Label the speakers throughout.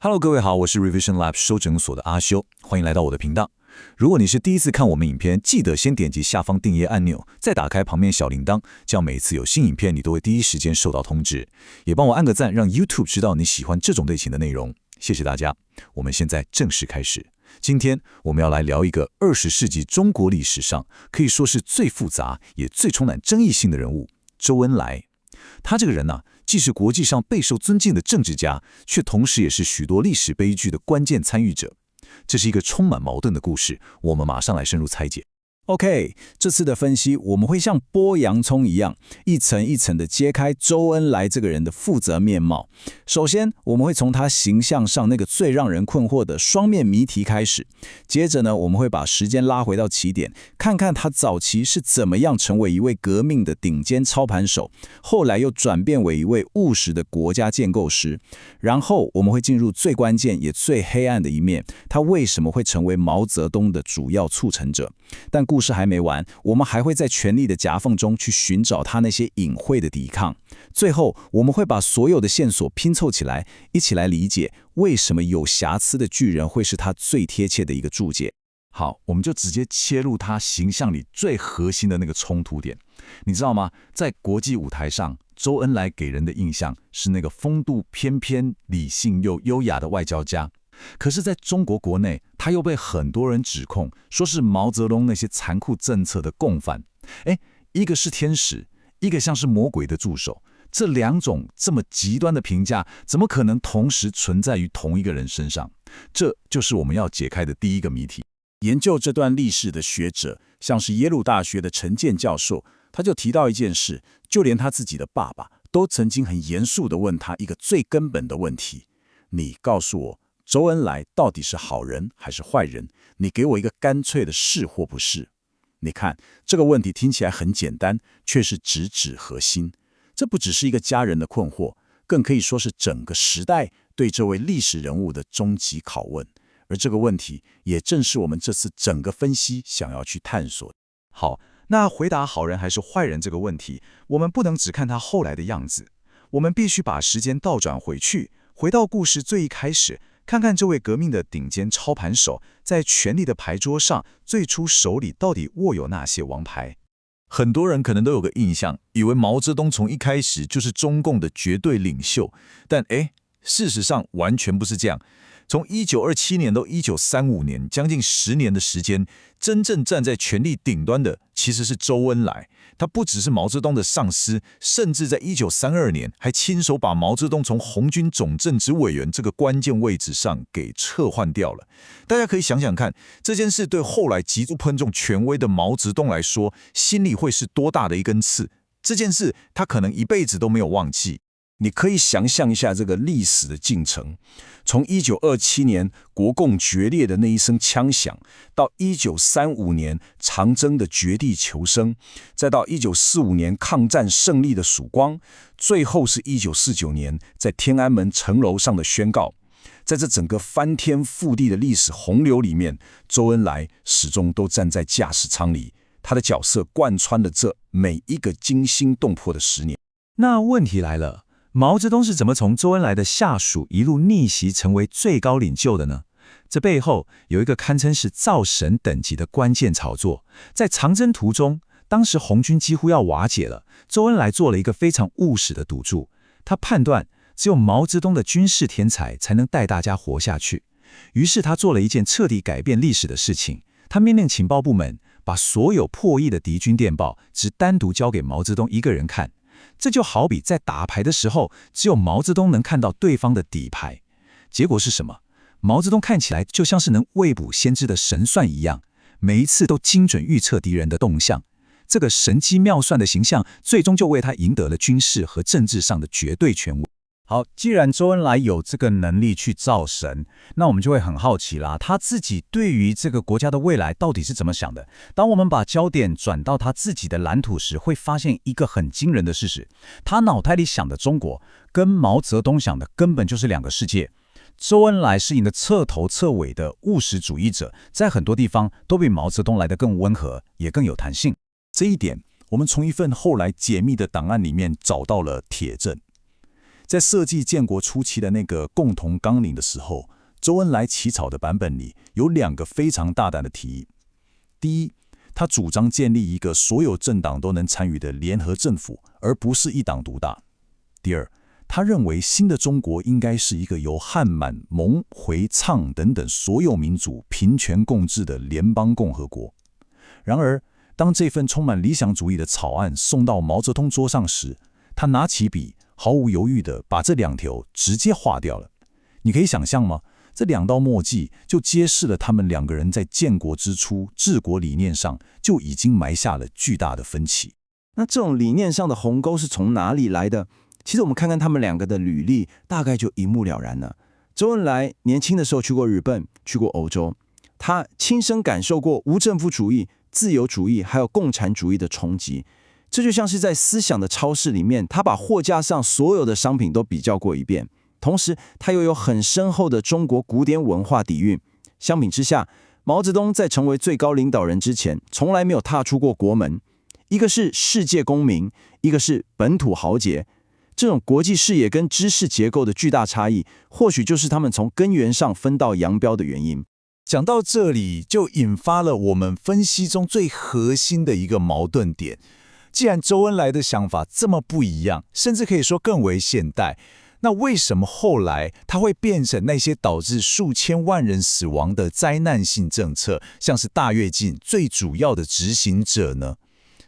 Speaker 1: Hello， 各位好，我是 Revision Lab 修整所的阿修，歡迎來到我的頻道。如果你是第一次看我們影片，記得先點擊下方訂閱按鈕，再打開旁邊小鈴鐺，這樣每次有新影片，你都會第一時間收到通知。也幫我按個讚，讓 YouTube 知道你喜歡這種類型的內容。謝謝大家。我們現在正式開始。今天我們要來聊一個20世紀中國歷史上可以說是最複雜也最充滿爭議性的人物——周恩來。他這個人呢，既是國際上備受尊敬的政治家，卻同時也是許多歷史悲劇的關鍵參與者。這是一個充滿矛盾的故事，我們馬上來深入拆解。
Speaker 2: OK， 這次的分析我們會像剝洋蔥一樣，一層一層地揭開周恩來這個人的複雜面貌。首先，我們會從他形象上那個最讓人困惑的雙面謎題開始。接着呢，我們會把時間拉回到起點，看看他早期是怎麼樣成為一位革命的頂尖操盤手，後來又轉變為一位務實的國家建構師。然後，我們會進入最關鍵也最黑暗的一面，他為什麼會成為毛澤東的主要促成者？但故事還沒完，我們還會在權力的夾縫中去尋找他那些隱晦的抵抗。最後，我們會把所有的線索拼湊起來，一起來理解為什麼有瑕疵的巨人會是他最貼切的一個注解。
Speaker 1: 好，我們就直接切入他形象裡最核心的那個衝突點。你知道嗎？在國際舞台上，周恩來給人的印象是那個風度翩翩、理性又優雅的外交家。可是在中國國內，他又被很多人指控，說是毛澤東那些殘酷政策的共犯。一個是天使，一個像是魔鬼的助手。這兩種這麼極端的評價，怎麼可能同時存在於同一個人身上？這就是我們要解開的第一個謎題。
Speaker 2: 研究這段歷史的學者，像是耶魯大學的陳建教授，他就提到一件事，就連他自己的爸爸都曾經很嚴肅地問他一個最根本的問題：你告訴我，周恩來到底是好人還是壞人？你給我一個乾脆的是或不是。你看，這個問題聽起來很簡單，卻是直指核心。這不只是一個家人的困惑，更可以說是整個時代對這位歷史人物的終極拷問。而這個問題，也正是我們這次整個分析想要去探索的。
Speaker 1: 好，那回答好人還是壞人這個問題，我們不能只看他後來的樣子，我們必須把時間倒轉回去，回到故事最一開始。看看這位革命的頂尖操盤手，在權力的牌桌上，最初手裡到底握有哪些王牌？很多人可能都有個印象，以為毛澤東從一開始就是中共的絕對領袖，但事實上完全不是這樣。從1927年到1935年，將近10年的時間，真正站在權力頂端的其實是周恩來。他不只是毛澤東的上司，甚至在1932年還親手把毛澤東從紅軍總政治委員這個關鍵位置上給撤換掉了。大家可以想想看，這件事對後來極度尊重權威的毛澤東來說，心裡會是多大的一根刺？這件事他可能一輩子都沒有忘記。
Speaker 2: 你可以想象一下這個歷史的進程，從1927年國共決裂的那一聲槍響，到1935年長征的絕地求生，再到1945年抗戰勝利的曙光，最後是1949年在天安門城樓上的宣告。在這整個翻天覆地的歷史洪流裡面，周恩來始終都站在駕駛艙裡，他的角色貫穿了這每一個驚心動魄的10年。
Speaker 3: 那問題來了。毛澤東是怎麼從周恩來的下屬一路逆襲成為最高領袖的呢？這背後有一個堪稱是造神等級的關鍵操作。在長征途中，當時紅軍幾乎要瓦解了，周恩來做了一個非常務實的賭注。他判斷只有毛澤東的軍事天才才能帶大家活下去，於是他做了一件徹底改變歷史的事情。他命令情報部門把所有破譯的敵軍電報只單獨交給毛澤東一個人看。這就好比在打牌的時候，只有毛澤東能看到對方的底牌。結果是什麼？毛澤東看起來就像是能未卜先知的神算一樣，每一次都精準預測敵人的動向。這個神機妙算的形象，最終就為他贏得了軍事和政治上的絕對權威。
Speaker 2: 好，既然周恩來有這個能力去造神，那我們就會很好奇啦，他自己對於這個國家的未來到底是怎麼想的？當我們把焦點轉到他自己的藍圖時，會發現一個很驚人的事實，他腦袋裡想的中國跟毛澤東想的根本就是兩個世界。周恩來是一個徹頭徹尾的務實主義者，在很多地方都比毛澤東來得更溫和，也更有彈性。
Speaker 1: 這一點，我們從一份後來解密的檔案裡面找到了鐵證。
Speaker 2: 在設計建國初期的那個共同綱領的時候，周恩來起草的版本裡有2個非常大膽的提議。第一，他主張建立一個所有政黨都能參與的聯合政府，而不是一黨獨大。第二，他認為新的中國應該是一個由漢滿蒙回蒼等等所有民族平權共治的聯邦共和國。然而，當這份充滿理想主義的草案送到毛澤東桌上時，他拿起筆，毫無猶豫地把這2條直接劃掉了。你可以想象嗎？這2道墨跡就揭示了他們2個人在建國之初治國理念上就已經埋下了巨大的分歧。
Speaker 4: 那這種理念上的鴻溝是從哪裡來的？其實我們看看他們2個的履歷，大概就一目了然了。周恩來年輕的時候去過日本，去過歐洲，他親身感受過無政府主義、自由主義還有共產主義的衝擊。這就像是在思想的超市裡面，他把貨架上所有的商品都比較過一遍，同時他又有很深厚的中國古典文化底蘊。相比之下，毛澤東在成為最高領導人之前，從來沒有踏出過國門。一個是世界公民，一個是本土豪傑。這種國際視野跟知識結構的巨大差異，或許就是他們從根源上分道揚鑣的原因。
Speaker 2: 講到這裡，就引發了我們分析中最核心的一個矛盾點。既然周恩來的想法這麼不一樣，甚至可以說更為現代，那為什麼後來他會變成那些導致數千萬人死亡的災難性政策，像是大躍進最主要的執行者呢？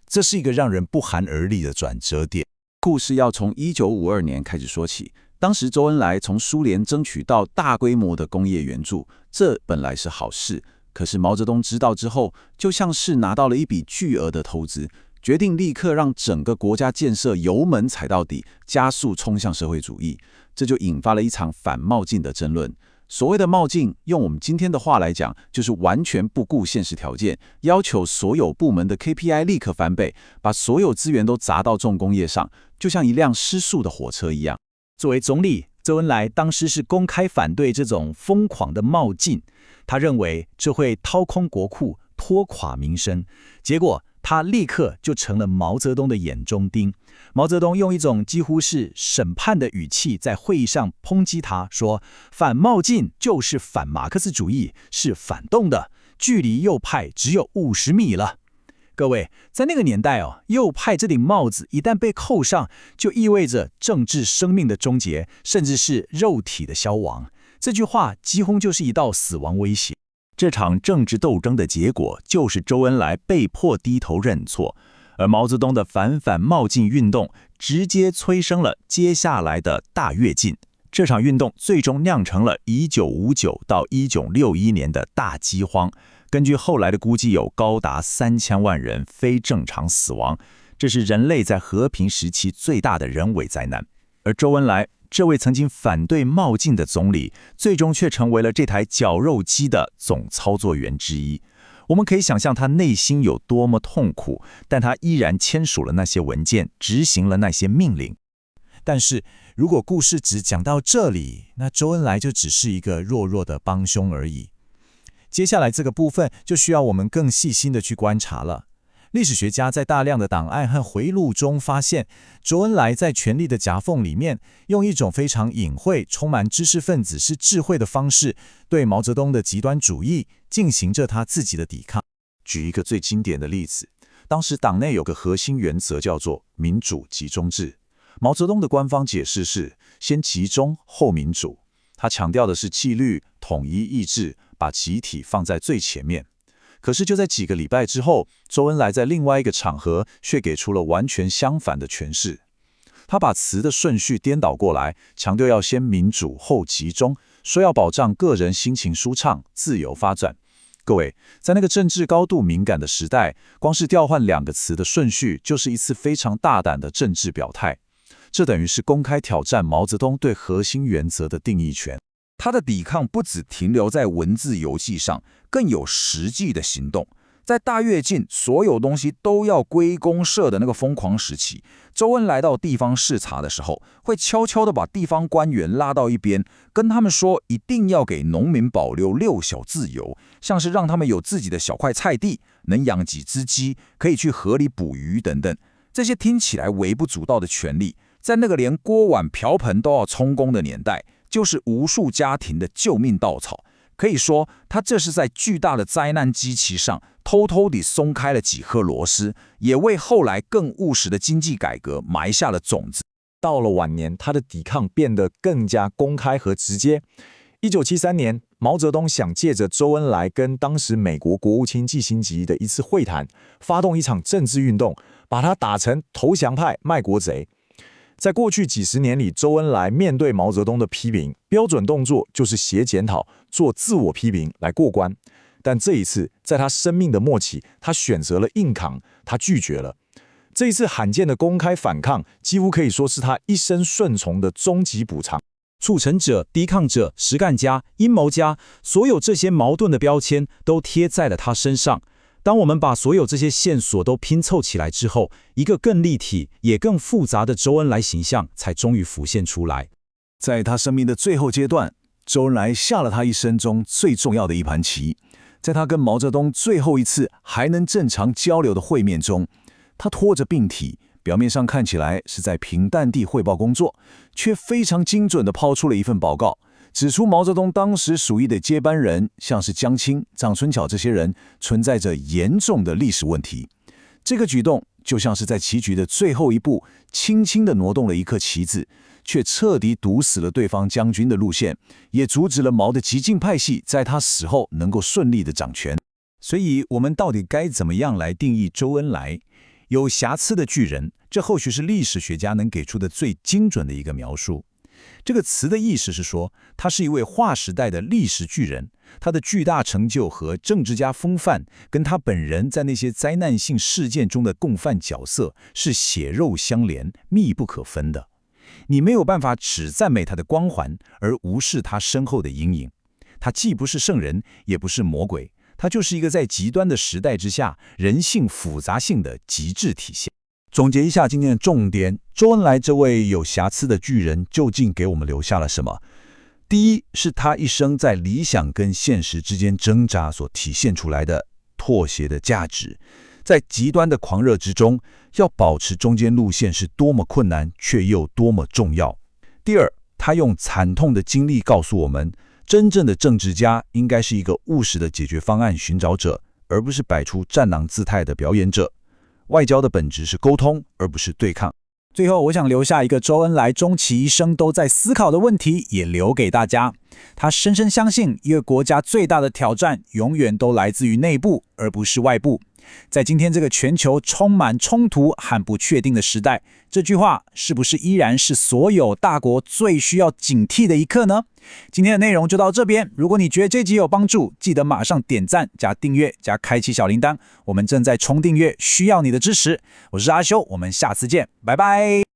Speaker 2: 這是一個讓人不寒而栗的轉折點。
Speaker 5: 故事要從1952年開始說起。當時周恩來從蘇聯爭取到大規模的工業援助，這本來是好事。可是毛澤東知道之後，就像是拿到了一筆巨額的投資，決定立刻讓整個國家建設油門踩到底，加速衝向社會主義。這就引發了一場反冒進的爭論。所謂的冒進，用我們今天的話來講，就是完全不顧現實條件，要求所有部門的 KPI 立刻翻倍，把所有資源都砸到重工業上，就像一輛失速的火車一樣。
Speaker 3: 作為總理，周恩來當時是公開反對這種瘋狂的冒進，他認為這會掏空國庫，拖垮民生。結果他立刻就成了毛澤東的眼中釘。毛澤東用一種幾乎是審判的語氣在會議上抨擊他，說反冒進就是反馬克思主義，是反動的，距離右派只有50米了。各位，在那個年代右派這頂帽子一旦被扣上，就意味着政治生命的終結，甚至是肉體的消亡。這句話幾乎就是一道死亡威脅。
Speaker 6: 這場政治鬥爭的結果就是周恩來被迫低頭認錯，而毛澤東的反冒進運動直接催生了接下來的大躍進。這場運動最終釀成了1959到1961年的大饑荒。根據後來的估計，有高達3000萬人非正常死亡，這是人類在和平時期最大的人為災難。而周恩來這位曾經反對冒進的總理，最終卻成為了這台絞肉機的總操作員之一。我們可以想象他內心有多麼痛苦，但他依然簽署了那些文件，執行了那些命令。
Speaker 2: 但是如果故事只講到這裡，那周恩來就只是一個弱弱的幫兇而已。接下來這個部分就需要我們更細心的去觀察了。歷史學家在大量的檔案和回憶錄中發現，周恩來在權力的夾縫裡面，用一種非常隱晦、充滿知識分子是智慧的方式，對毛澤東的極端主義進行着他自己的抵抗。
Speaker 1: 舉一個最經典的例子，當時黨內有個核心原則叫做民主集中制。毛澤東的官方解釋是先集中後民主，他強調的是紀律、統一意志，把集體放在最前面。可是就在幾個禮拜之後，周恩來在另外一個場合卻給出了完全相反的詮釋。他把詞的順序顛倒過來，強調要先民主後集中，說要保障個人心情舒暢、自由發展。各位，在那個政治高度敏感的時代，光是調換2個詞的順序，就是一次非常大膽的政治表態。這等於是公開挑戰毛澤東對核心原則的定義權。
Speaker 7: 他的抵抗不只停留在文字遊戲上，更有實際的行動。在大躍進所有東西都要歸公社的那個瘋狂時期，周恩來到地方視察的時候，會悄悄地把地方官員拉到一邊，跟他們說一定要給農民保留6小自由，像是讓他們有自己的小塊菜地，能養幾隻雞，可以去河裡捕魚等等。這些聽起來微不足道的權利，在那個連鍋碗瓢盆都要充公的年代，就是無數家庭的救命稻草。可以說，他這是在巨大的災難機器上偷偷地鬆開了幾顆螺絲，也為後來更務實的經濟改革埋下了種子。
Speaker 8: 到了晚年，他的抵抗變得更加公開和直接。1973年，毛澤東想借着周恩來跟當時美國國務卿季辛吉的一次會談，發動一場政治運動，把他打成投降派、賣國賊。在過去幾十年裡，周恩來面對毛澤東的批評，標準動作就是寫檢討、做自我批評來過關。但這一次，在他生命的末期，他選擇了硬扛，他拒絕了。這一次罕見的公開反抗，幾乎可以說是他一生順從的終極補償。
Speaker 3: 促成者、抵抗者、實幹家、陰謀家，所有這些矛盾的標籤都貼在了他身上。當我們把所有這些線索都拼湊起來之後，一個更立體也更複雜的周恩來形象才終於浮現出來。
Speaker 2: 在他生命的最後階段，周恩來下了他一生中最重要的一盤棋。在他跟毛澤東最後一次還能正常交流的會面中，他拖着病體，表面上看起來是在平淡地匯報工作，卻非常精準地拋出了一份報告，指出毛澤東當時屬意的接班人，像是江青、長春橋這些人，存在着嚴重的歷史問題。這個舉動就像是在棋局的最後一步，輕輕地挪動了一顆棋子，卻徹底堵死了對方將軍的路線，也阻止了毛的激進派系在他死後能夠順利地掌權。
Speaker 6: 所以，我們到底該怎麼樣來定義周恩來？有瑕疵的巨人，這或許是歷史學家能給出的最精準的一個描述。這個詞的意思是說，他是一位劃時代的歷史巨人，他的巨大成就和政治家風範，跟他本人在那些災難性事件中的共犯角色是血肉相連、密不可分的。你沒有辦法只讚美他的光環，而無視他身後的陰影。他既不是聖人，也不是魔鬼，他就是一個在極端的時代之下，人性複雜性的極致體現。總結一下今天的重點，周恩來這位有瑕疵的巨人究竟給我們留下了什麼？第一，是他一生在理想跟現實之間掙扎所體現出來的妥協的價值。在極端的狂熱之中，要保持中間路線是多麼困難，卻又多麼重要。第二，他用慘痛的經歷告訴我們，真正的政治家應該是一個務實的解決方案尋找者，而不是擺出戰狼姿態的表演者。外交的本質是溝通，而不是對抗。
Speaker 8: 最後，我想留下一個周恩來終其一生都在思考的問題，也留給大家。他深深相信，一個國家最大的挑戰永遠都來自於內部，而不是外部。在今天這個全球充滿衝突和不確定的時代，這句話是不是依然是所有大國最需要警惕的一刻呢？今天的內容就到這邊。如果你覺得這集有幫助，記得馬上點讚、加訂閱、加開啟小鈴鐺。我們正在衝訂閱，需要你的支持。我是阿修，我們下次見，拜拜。